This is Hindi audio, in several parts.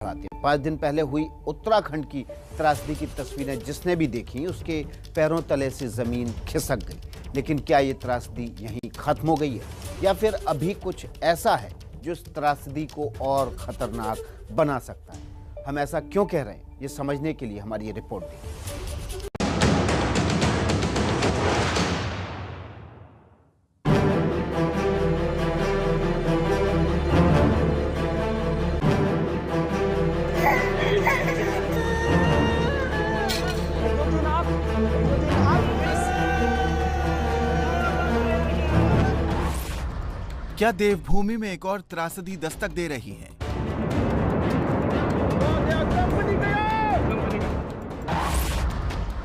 आते हैं। 5 दिन पहले हुई उत्तराखंड की त्रासदी की तस्वीरें जिसने भी देखी उसके पैरों तले से जमीन खिसक गई। लेकिन क्या ये त्रासदी यहीं खत्म हो गई है या फिर अभी कुछ ऐसा है जो इस त्रासदी को और खतरनाक बना सकता है? हम ऐसा क्यों कह रहे हैं, ये समझने के लिए हमारी ये रिपोर्ट देखिए। क्या देवभूमि में एक और त्रासदी दस्तक दे रही है?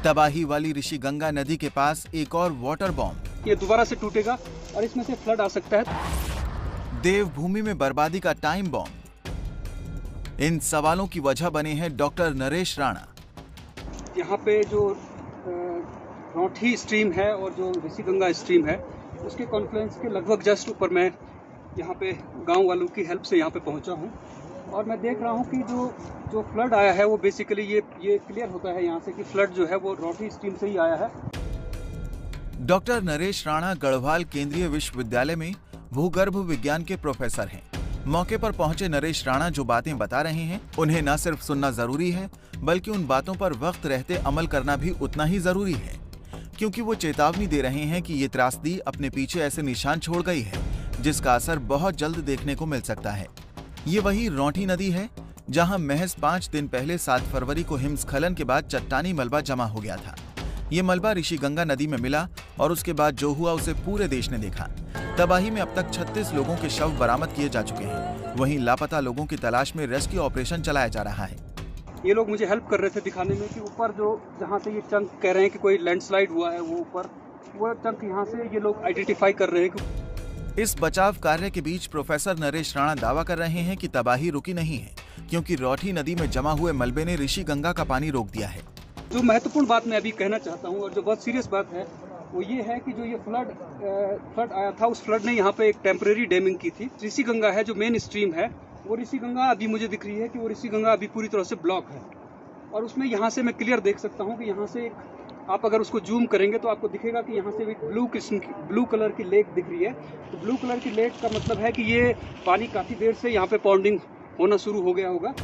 तबाही वाली ऋषिगंगा नदी के पास एक और वाटर बॉम्ब। ये दोबारा से टूटेगा और इसमें से फ्लड आ सकता है। देवभूमि में बर्बादी का टाइम बॉम्ब। इन सवालों की वजह बने हैं डॉक्टर नरेश राणा। यहाँ पे जो रौंठी स्ट्रीम है और जो ऋषिगंगा स्ट्रीम है उसके कॉन्फ्लुएंस के लगभग जस्ट ऊपर मैं यहाँ पे गांव वालों की हेल्प से यहाँ पे पहुँचा हूँ और मैं देख रहा हूँ कि जो फ्लड आया है वो बेसिकली ये क्लियर होता है यहाँ से कि फ्लड जो है वो रौंठी स्ट्रीम से ही आया है। डॉक्टर नरेश राणा गढ़वाल केंद्रीय विश्वविद्यालय में भूगर्भ विज्ञान के प्रोफेसर हैं। मौके पर पहुंचे नरेश राणा जो बातें बता रहे हैं उन्हें न सिर्फ सुनना जरूरी है बल्कि उन बातों पर वक्त रहते अमल करना भी उतना ही जरूरी है, क्योंकि वो चेतावनी दे रहे हैं कि ये त्रासदी अपने पीछे ऐसे निशान छोड़ गई है जिसका असर बहुत जल्द देखने को मिल सकता है। ये वही रौंठी नदी है जहां महज 5 दिन पहले 7 फरवरी को हिमस्खलन के बाद चट्टानी मलबा जमा हो गया था। ये मलबा ऋषिगंगा नदी में मिला और उसके बाद जो हुआ उसे पूरे देश ने देखा। तबाही में अब तक 36 लोगों के शव बरामद किए जा चुके हैं। वहीं लापता लोगों की तलाश में रेस्क्यू ऑपरेशन चलाया जा रहा है। ये लोग मुझे हेल्प कर रहे थे दिखाने में कि ऊपर जो जहाँ से ये चंक कह रहे हैं कि कोई लैंडस्लाइड हुआ है वो ऊपर वो चंक यहाँ से ये लोग आइडेंटिफाई कर रहे हैं कि इस बचाव कार्य के बीच प्रोफेसर नरेश राणा दावा कर रहे हैं कि तबाही रुकी नहीं है, क्योंकि रौंठी नदी में जमा हुए मलबे ने ऋषिगंगा का पानी रोक दिया है। जो महत्वपूर्ण बात मैं अभी कहना चाहता हूँ और जो बहुत सीरियस बात है वो ये है कि जो ये फ्लड आया था उस फ्लड ने यहाँ पे एक टेम्परेरी डैमिंग की थी। ऋषिगंगा है जो मेन स्ट्रीम है वो ऋषिगंगा अभी मुझे दिख रही है कि वो ऋषिगंगा अभी पूरी तरह से ब्लॉक है और उसमें यहाँ से मैं क्लियर देख सकता हूँ कि यहाँ से आप अगर उसको जूम करेंगे तो आपको दिखेगा कि यहाँ से एक ब्लू कलर की लेक दिख रही है। तो ब्लू कलर की लेक का मतलब है कि ये पानी काफी देर से यहाँ पे पॉन्डिंग होना शुरू हो गया होगा।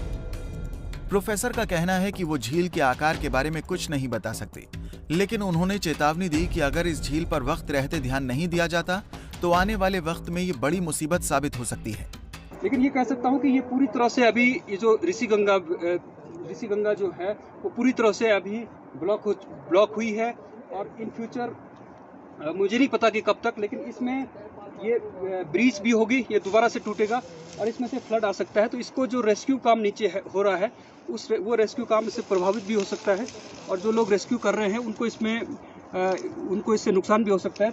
प्रोफेसर का कहना है कि वो झील के आकार के बारे में कुछ नहीं बता सकते, लेकिन उन्होंने चेतावनी दी कि अगर इस झील पर वक्त रहते ध्यान नहीं दिया जाता तो आने वाले वक्त में ये बड़ी मुसीबत साबित हो सकती है। लेकिन ये कह सकता हूँ कि ये पूरी तरह से अभी ये जो ऋषिगंगा जो है वो पूरी तरह से अभी ब्लॉक हुई है और इन फ्यूचर मुझे नहीं पता कि कब तक, लेकिन इसमें ये ब्रीच भी होगी, ये दोबारा से टूटेगा और इसमें से फ्लड आ सकता है। तो इसको जो रेस्क्यू काम नीचे हो रहा है वो रेस्क्यू काम इससे प्रभावित भी हो सकता है और जो लोग रेस्क्यू कर रहे हैं उनको इससे नुकसान भी हो सकता है।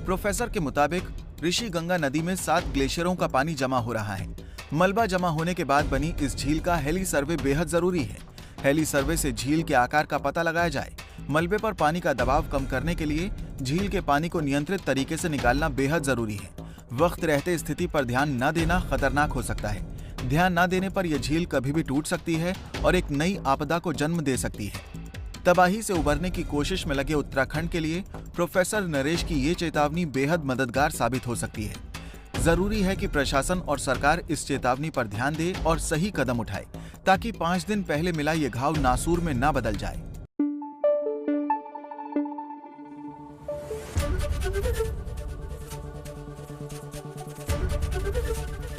प्रोफेसर के मुताबिक ऋषिगंगा नदी में 7 ग्लेशियरों का पानी जमा हो रहा है। मलबा जमा होने के बाद बनी इस झील का हेली सर्वे बेहद जरूरी है। हेली सर्वे से झील के आकार का पता लगाया जाए। मलबे पर पानी का दबाव कम करने के लिए झील के पानी को नियंत्रित तरीके से निकालना बेहद जरूरी है। वक्त रहते स्थिति पर ध्यान न देना खतरनाक हो सकता है। ध्यान न देने पर यह झील कभी भी टूट सकती है और एक नई आपदा को जन्म दे सकती है। तबाही से उबरने की कोशिश में लगे उत्तराखंड के लिए प्रोफेसर नरेश की ये चेतावनी बेहद मददगार साबित हो सकती है। जरूरी है कि प्रशासन और सरकार इस चेतावनी पर ध्यान दे और सही कदम उठाए ताकि 5 दिन पहले मिला ये घाव नासूर में ना बदल जाए।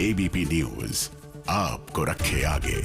एबीपी न्यूज आपको रखे आगे।